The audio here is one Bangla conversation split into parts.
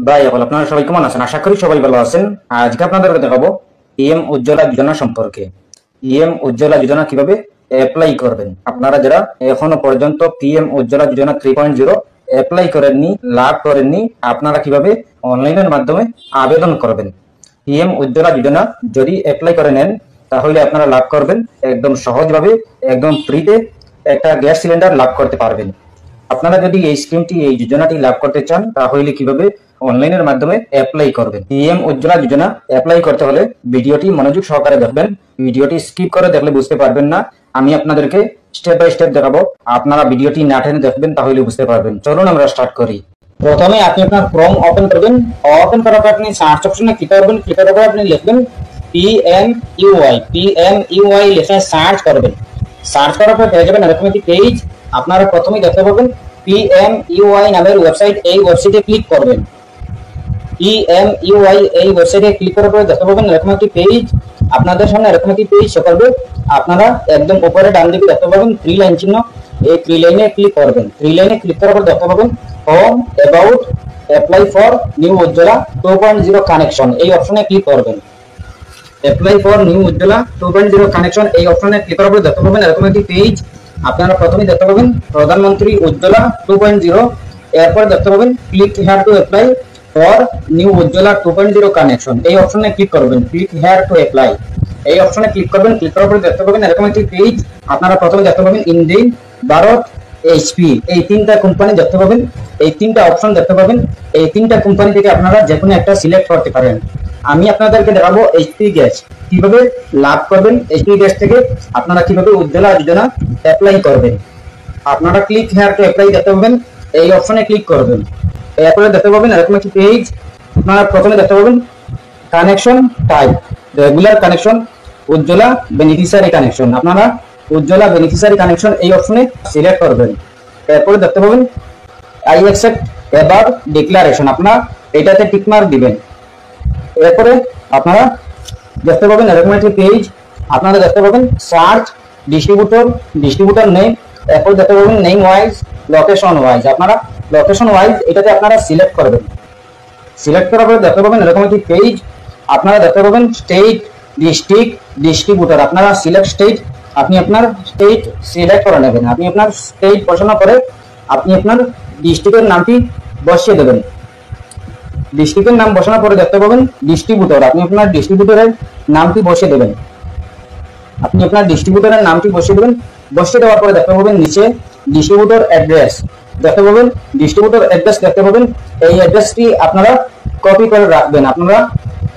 ভাই বল আপনারা সবাই কেমন আছেন? আশা করি সবাই ভালো আছেন। আজকে আপনাদেরকে দেখাবো পিএম উজ্জ্বলা যোজনা সম্পর্কে। পিএম উজ্জ্বলা যোজনা কিভাবে অ্যাপ্লাই করবেন। আপনারা যারা এখনো পর্যন্ত পিএম উজ্জ্বলা যোজনা 3.0 অ্যাপ্লাই করেননি, লাভ করেননি, আপনারা কিভাবে অনলাইনের মাধ্যমে আবেদন করবেন। পিএম উজ্জ্বলা যোজনা যদি অ্যাপ্লাই করে নেন তাহলে আপনারা লাভ করবেন একদম সহজভাবে, একদম ফ্রিতে একটা গ্যাস সিলিন্ডার লাভ করতে পারবেন। আপনারা যদি এই স্কিমটি, এই যোজনাটি লাভ করতে চান তাহলে কিভাবে অনলাইনের মাধ্যমে অ্যাপ্লাই করবেন। পিএম উজ্জ্বলা যোজনা অ্যাপ্লাই করতে হলে ভিডিওটি মনোযোগ সহকারে দেখবেন। ভিডিওটি স্কিপ করে দেখলে বুঝতে পারবেন না। আমি আপনাদেরকে স্টেপ বাই স্টেপ দেখাবো, আপনারা ভিডিওটি না টেনে দেখবেন তাহলে বুঝতে পারবেন। চলুন আমরা স্টার্ট করি। প্রথমে আপনি আপনার ক্রোম ওপেন করবেন। ওপেন করার পর আপনি সার্চ অপশনে ক্লিক করবেন। ক্লিক করার পর আপনি লিখবেন PMUI লিখে সার্চ করবেন। সার্চ করার পর পেয়ে যাবেন এরকম একটি পেজ। আপনারা প্রথমেই দেখতে পাবেন PMUI নামের ওয়েবসাইট। এই ওয়েবসাইটে ক্লিক করবেন। PMUI এই ওয়েবসাইটে ক্লিক করার পর দেখতে পাবেন এরকম একটি পেজ। আপনাদের সামনে এরকম একটি পেজ শো করবে। আপনারা একদম উপরে ডান দিকে দেখতে পাবেন 3 লাইন চিহ্ন। এই 3 লাইনে ক্লিক করবেন। 3 লাইনে ক্লিক করার পর দেখতে পাবেন home, about, apply for new Ujjwala 2.0 connection এই অপশনে ক্লিক করবেন। Apply for new Ujjwala 2.0 connection এই অপশনে ক্লিক করার পর দেখতে পাবেন এরকম একটি পেজ। আপনারা প্রথমে দেখতে পাবেন প্রধানমন্ত্রী উজ্জ্বলা 2.0। এরপর দেখতে পাবেন click here to apply for new Ujjwala 2.0 connection এই অপশনে ক্লিক করবেন। ক্লিক হিয়ার টু অ্যাপ্লাই এই অপশনে ক্লিক করবেন। ক্লিক করার পর দেখতে পাবেন এরকম একটি পেজ। আপনারা প্রথমে দেখতে পাবেন ইন্ডিয়ান, ভারত, এইচপি এই তিনটা কোম্পানি দেখতে পাবেন। এই তিনটা অপশন দেখতে পাবেন। এই তিনটা কোম্পানি থেকে আপনারা যে কোনো একটা সিলেক্ট করতে পারেন। আমি আপনাদেরকে দেখাবো এইচপি গ্যাস কিভাবে লাভ করবেন। এইচপি গ্যাস থেকে আপনারা কিভাবে উজ্জ্বলা যোজনা অ্যাপ্লাই করবেন। আপনারা ক্লিক হিয়ার টু অ্যাপ্লাই দেখতে পাবেন। এই অপশনে ক্লিক করবেন। এরপরে দেখতে পাবেন এরকম একটি পেজ। আপনারা প্রথমে দেখতে পাবেন connection type, regular connection, Ujjwala beneficiary connection. আপনারা উজ্জ্বলা বেনিফিশিয়ারি কানেকশন এই অপশনে সিলেক্ট করবেন। এরপরে দেখতে পাবেন আই অ্যাকসেপ্ট এবার ডিক্লারেশন, আপনারা এটাতে টিক মার্ক দিবেন। এরপরে আপনারা দেখতে পাবেন এরকম একটি পেজ। আপনারা দেখতে পাবেন সার্চ ডিস্ট্রিবিউটর নেম। এরপর দেখতে পাবেন নেম ওয়াইজ, লোকেশন ওয়াইজ। আপনারা লোকেশন ওয়াইজ এটাতে আপনারা সিলেক্ট করবেন। সিলেক্ট করার পরে দেখতে পাবেন এরকম একটি পেজ। আপনারা দেখতে পাবেন স্টেট, ডিস্ট্রিক্ট, ডিস্ট্রিবিউটর। আপনারা সিলেক্ট স্টেট, আপনি আপনার স্টেট সিলেক্ট করে নেবেন। আপনি আপনার স্টেট বসানোর পরে আপনি আপনার ডিস্ট্রিক্টের নামটি বসিয়ে দেবেন। ডিস্ট্রিক্টের নাম বসানোর পরে দেখতে পাবেন ডিস্ট্রিবিউটর, আপনি আপনার ডিস্ট্রিবিউটরের নামটি বসিয়ে দেবেন। আপনি আপনার ডিস্ট্রিবিউটরের নামটি বসিয়ে দেবেন। বসিয়ে দেওয়ার পরে দেখতে পাবেন নিচে ডিস্ট্রিবিউটর অ্যাড্রেস দেখতে পাবেন। ডিস্ট্রিবিউটর অ্যাড্রেস দেখতে পাবেন। এই অ্যাড্রেসটি আপনারা কপি করে রাখবেন, আপনারা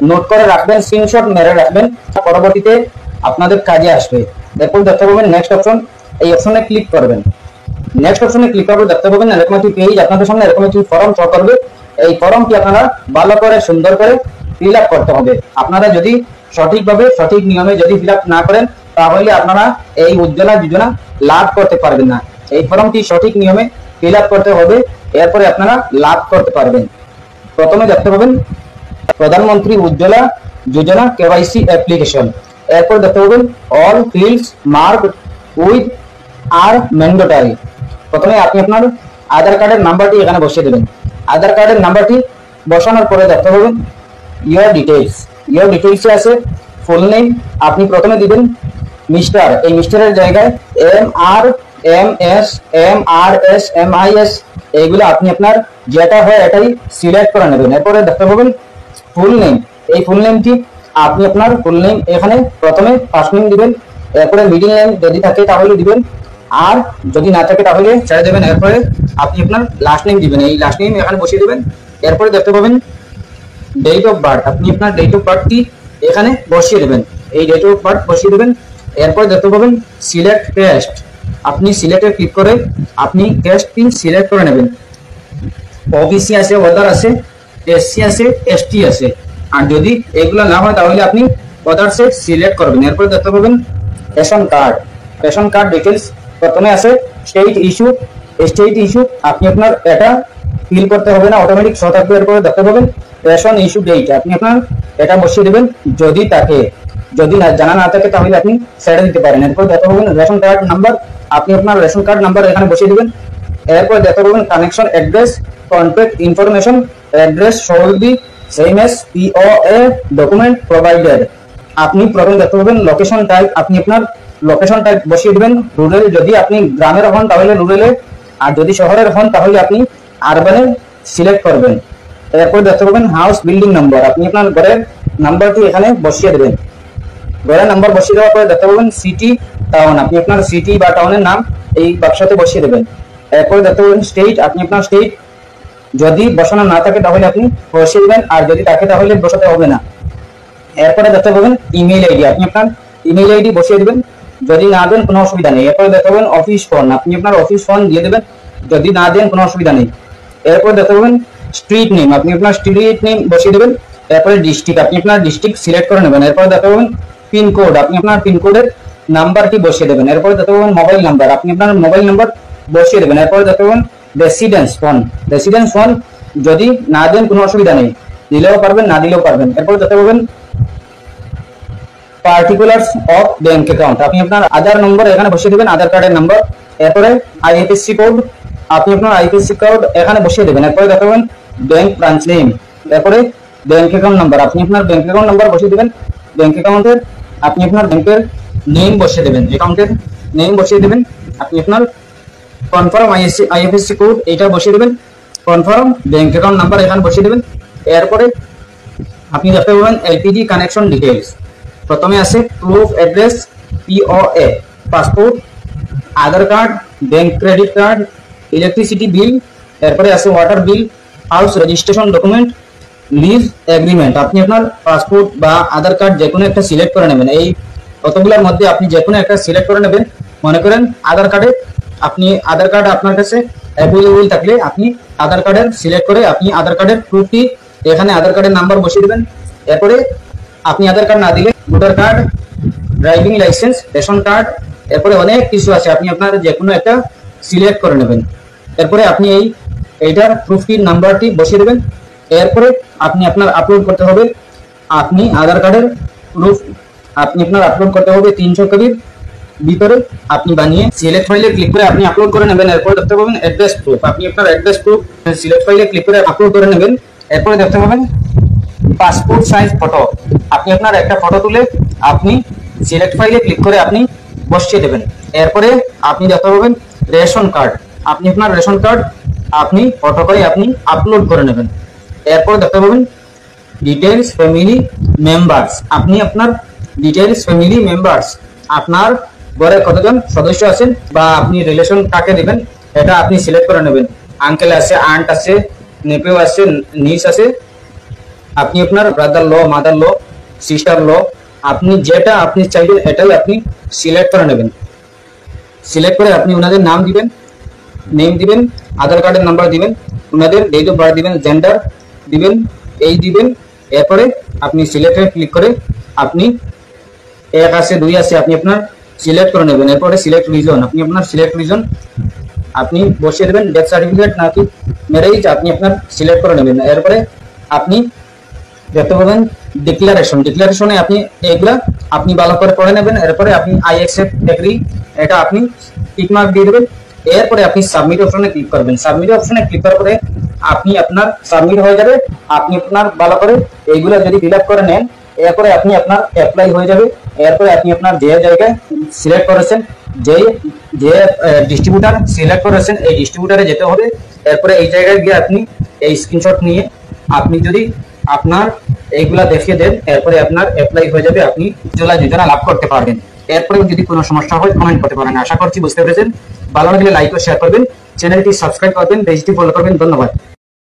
নোট করে রাখবেন, স্ক্রিনশট মেরে রাখবেন, পরবর্তীতে আপনাদের কাজে আসবে। এরপর দেখতে পাবেন নেক্সট অপশন, এই অপশনে ক্লিক করবেন। নেক্সট অপশনে ক্লিক করলে দেখতে পাবেন এরকম একটি পেজ। আপনাদের সামনে এরকম একটি ফর্ম শো করবে। এই ফর্মটি আপনারা ভালো করে সুন্দর করে ফিল আপ করতে হবে। আপনারা যদি সঠিকভাবে সঠিক নিয়মে যদি ফিল আপ না করেন তাহলে আপনারা এই উজ্জ্বলা যোজনা লাভ করতে পারবেন না। এই ফর্মটি সঠিক নিয়মে ফিল আপ করতে হবে, এরপরে আপনারা লাভ করতে পারবেন। প্রথমে দেখতে পাবেন প্রধানমন্ত্রী উজ্জ্বলা যোজনা কেওয়াইসি অ্যাপ্লিকেশন। এরপর দেখতে পাবেন all fields marked with are mandatory. প্রথমে আপনি আপনার আধার কার্ডের নাম্বারটি এখানে বসিয়ে দেবেন। আধার কার্ডের নাম্বারটি বসানোর পরে দেখতে পাবেন ইয়োর ডিটেইলস আছে ফুল নেম। আপনি প্রথমে দিবেন মিস্টার, এই মিস্টারের জায়গায় MR MS এইগুলো আপনি আপনার যেটা হয় এটাই সিলেক্ট করে নেবেন। এরপরে দেখতে পাবেন ফুল নেম, এই ফুল নেমটি আপনি আপনার ফুল নেম এখানে প্রথমে ফার্স্ট নেম দিবেন। এরপরে মিডল নেম যদি থাকে তাহলে দিবেন, আর যদি না থাকে তাহলে ছেড়ে দেবেন। এরপরে আপনি আপনার লাস্ট নেম দিবেন, এই লাস্ট নেম এখানে বসিয়ে দেবেন। এরপরে দেখতে পাবেন ডেট অফ বার্থ, আপনি আপনার ডেট অফ বার্থটি এখানে বসিয়ে দেবেন, এই ডেট অফ বার্থ বসিয়ে দেবেন। এরপরে দেখতে পাবেন সিলেক্ট কাস্ট, আপনি সিলেক্টে ক্লিক করে আপনি কাস্টটি সিলেক্ট করে নেবেন। ওবিসি আছে, ওদার আছে, এসসি আছে, এসটি আছে, আর যদি এগুলো না হয় তাহলে আপনি ওদারসে সিলেক্ট করবেন। এরপরে দেখতে পাবেন রেশন কার্ড ডিটেলস। প্রথমে আছে স্টেট ইস্যু, আপনি আপনার এটা ফিল করতে হবে না, অটোমেটিক শো থাকবে। এরপরে দেখতে পাবেন রেশন ইস্যু ডেট, আপনি আপনার এটা বসিয়ে দেবেন যদি থাকে, যদি না জানা না থাকে তাহলে আপনি ছেড়ে দিতে পারেন। এরপর দেখতে পাবেন রেশন কার্ড নাম্বার, আপনি আপনার রেশন কার্ড নাম্বার এখানে বসিয়ে দেবেন। এরপর দেখতে পাবেন connection address, contact information address should be same as POA document provided. আপনি প্রথম দেখতে পাবেন লোকেশন টাইপ, আপনি আপনার লোকেশন টাইপ বসিয়ে দিবেন রুরাল, যদি আপনি গ্রামের হন তাহলে রুরালে, আর যদি শহরের হন তাহলে আপনি আরবানে সিলেক্ট করবেন। এরপর দেখতে পাবেন হাউস বিল্ডিং নাম্বার, আপনি আপনার ঘরের নাম্বারটি এখানে বসিয়ে দেবেন। ঘরের নাম্বার বসিয়ে দেওয়ার পরে দেখতে পাবেন সিটি টাউন, আপনি আপনার সিটি বা টাউনের নাম এই বাক্সতে বসিয়ে দেবেন। এরপর দেখতে পাবেন স্টেট, আপনি আপনার স্টেট যদি বসানো না থাকে তাহলে আপনি বসিয়ে দেবেন, আর যদি থাকে তাহলে বসাতে হবে না। এরপরে দেখতে পাবেন ইমেল আইডি, আপনি আপনার ইমেল আইডি বসিয়ে দেবেন, যদি না দেন কোনো অসুবিধা নেই। এরপরে দেখতে পাবেন অফিস ফোন, আপনি আপনার অফিস ফোন দিয়ে দেবেন, যদি না দেন কোনো অসুবিধা নেই। এরপর দেখতে পাবেন স্ট্রিট নেম, আপনি আপনার স্ট্রিট নেম বসিয়ে দেবেন। এরপরে ডিস্ট্রিক্ট, আপনি আপনার ডিস্ট্রিক্ট সিলেক্ট করে নেবেন। এরপরে দেখতে পাবেন পিনকোড, আপনি আপনার পিনকোডের নাম্বারটি বসিয়ে দেবেন। এরপরে দেখতে পাবেন মোবাইল নাম্বার, আপনি আপনার মোবাইল নাম্বার বসিয়ে দেবেন। এরপরে দেখতে পাবেন রেসিডেন্স ফোন, রেসিডেন্স ফোন যদি না দেন কোনো অসুবিধা নেই, দিলেও পারবেন না দিলেও পারবেন। এরপরে দেখতে পাবেন পার্টিকুলার্স অফ ব্যাংক অ্যাকাউন্ট, আপনি আপনার আধার নম্বর এখানে বসিয়ে দেবেন, আধার কার্ডের নাম্বার। এরপরে আইএফএসসি কোড, আপনি আপনার আইএফএসসি কোড এখানে বসিয়ে দেবেন। এরপরে দেখাবেন ব্যাংক ব্রাঞ্চ নেম, এরপরে ব্যাংক অ্যাকাউন্ট নাম্বার, আপনি আপনার ব্যাংক অ্যাকাউন্ট নাম্বার বসিয়ে দেবেন। ব্যাংক অ্যাকাউন্টের আপনি আপনার ব্যাংকের নেম বসিয়ে দেবেন, অ্যাকাউন্টের নেম বসিয়ে দেবেন। আপনি আপনার কনফার্ম আইএফএসসি কোড এটা বসিয়ে দেবেন, কনফার্ম ব্যাংক অ্যাকাউন্ট নাম্বার এখানে বসিয়ে দেবেন। এরপরে আপনি দেখতে পাবেন এলপিজি কানেকশন ডিটেইলস, প্রথমে আছে proof address, POA passport, Aadhaar card, bank credit card, electricity bill, এরপরে আছে water bill, house registration document, lease agreement. আপনি আপনার পাসপোর্ট বা আধার কার্ড যে কোনো একটা সিলেক্ট করে নেবেন, এই কতগুলোর মধ্যে আপনি যে কোনো একটা সিলেক্ট করে নেবেন। মনে করেন আধার কার্ডে, আপনি আধার কার্ড আপনার কাছে অ্যাভেলেবল থাকলে আপনি আধার কার্ডের সিলেক্ট করে আপনি আধার কার্ডের প্রুফটি এখানে আধার কার্ডের নাম্বার বসিয়ে দেবেন। এরপরে আপনি আধার কার্ড না দিলে voter card, driving licence, ration card, এরপরে অনেক কিছু আছে, আপনি আপনার যে কোনো একটা সিলেক্ট করে নেবেন। এরপরে আপনি এইটার প্রুফটির নাম্বারটি বসিয়ে দেবেন। এরপরে আপনি আপনার আপলোড করতে হবে, আপনি আধার কার্ডের প্রুফ আপনি আপনার আপলোড করতে হবে 300 কপির ভিতরে আপনি বানিয়ে সিলেক্ট ফাইলে ক্লিক করে আপনি আপলোড করে নেবেন। এরপরে দেখতে পাবেন অ্যাড্রেস প্রুফ, আপনি আপনার অ্যাড্রেস প্রুফ সিলেক্ট ফাইলে ক্লিক করে আপলোড করে নেবেন। এরপরে দেখতে পাবেন পাসপোর্ট সাইজ ফটো, আপনি আপনার একটা ফটো তুলে আপনি সিলেক্ট ফাইলে ক্লিক করে আপনি বসিয়ে দেবেন। এরপরে আপনি দেখতে পাবেন রেশন কার্ড, আপনি আপনার রেশন কার্ড আপনি ফটো করে আপনি আপলোড করে নেবেন। এরপর দেখতে পাবেন ডিটেইলস ফ্যামিলি মেম্বার্স, আপনি আপনার ডিটেইলস ফ্যামিলি মেম্বার্স, আপনার ঘরে কতজন সদস্য আছেন বা আপনি রিলেশন কাকে দিবেন এটা আপনি সিলেক্ট করে নেবেন। আঙ্কেল আছে, আন্ট আছে, নেপেও আছে, নিস আছে, আপনি আপনার ব্রাদার ল, মাদার ল, সিস্টার ল, আপনি যেটা আপনি চাইবেন এটাই আপনি সিলেক্ট করে নেবেন। সিলেক্ট করে আপনি ওনাদের নাম দিবেন, নেম দিবেন, আধার কার্ডের নাম্বার দিবেন, ওনাদের ডেট অফ বার্থ দিবেন, জেন্ডার দিবেন, এই দিবেন। এরপরে আপনি সিলেক্টে ক্লিক করে আপনি 1 আছে 2 আছে আপনি আপনার সিলেক্ট করে নেবেন। এরপরে সিলেক্ট রিজন, আপনি আপনার সিলেক্ট রিজন আপনি বসিয়ে দেবেন। ডেথ সার্টিফিকেট নাকি ম্যারেজ আপনি আপনার সিলেক্ট করে নেবেন। এরপরে আপনি দেখতে পাবেন ডিক্লারেশন, ডিক্লারেশনে আপনি এগুলা আপনি ভালো করে পড়ে নেবেন। এরপরে আপনি আই অ্যাকসেপ্ট এগ্রি এটা আপনি টিক মার্ক দিয়ে দেবেন। এরপরে আপনি সাবমিট অপশনে ক্লিক করবেন। সাবমিট অপশনে ক্লিক করার পরে আপনি আপনার সাবমিট হয়ে যাবে। আপনি আপনার ভালো করে এইগুলা যদি ফিল আপ করে নেন, এরপরে আপনি আপনার অ্যাপ্লাই হয়ে যাবে। এরপরে আপনি আপনার যে জায়গায় সিলেক্ট করেছেন, যে ডিস্ট্রিবিউটার সিলেক্ট করেছেন এই ডিস্ট্রিবিউটারে যেতে হবে। এরপরে এই জায়গায় গিয়ে আপনি এই স্ক্রিনশট নিয়ে আপনি যদি আপনার এইগুলা দেখিয়ে দেন, এরপরে আপনার অ্যাপ্লাই হয়ে যাবে, আপনি উজ্জ্বলা যোজনা লাভ করতে পারবেন। এরপরে যদি কোনো সমস্যা হয় কমেন্ট করতে পারেন। আশা করছি বুঝতে পেরেছেন। ভালো লাগলে লাইক ও শেয়ার করবেন, চ্যানেলটি সাবস্ক্রাইব করবেন, পেজটি ফলো করবেন। ধন্যবাদ।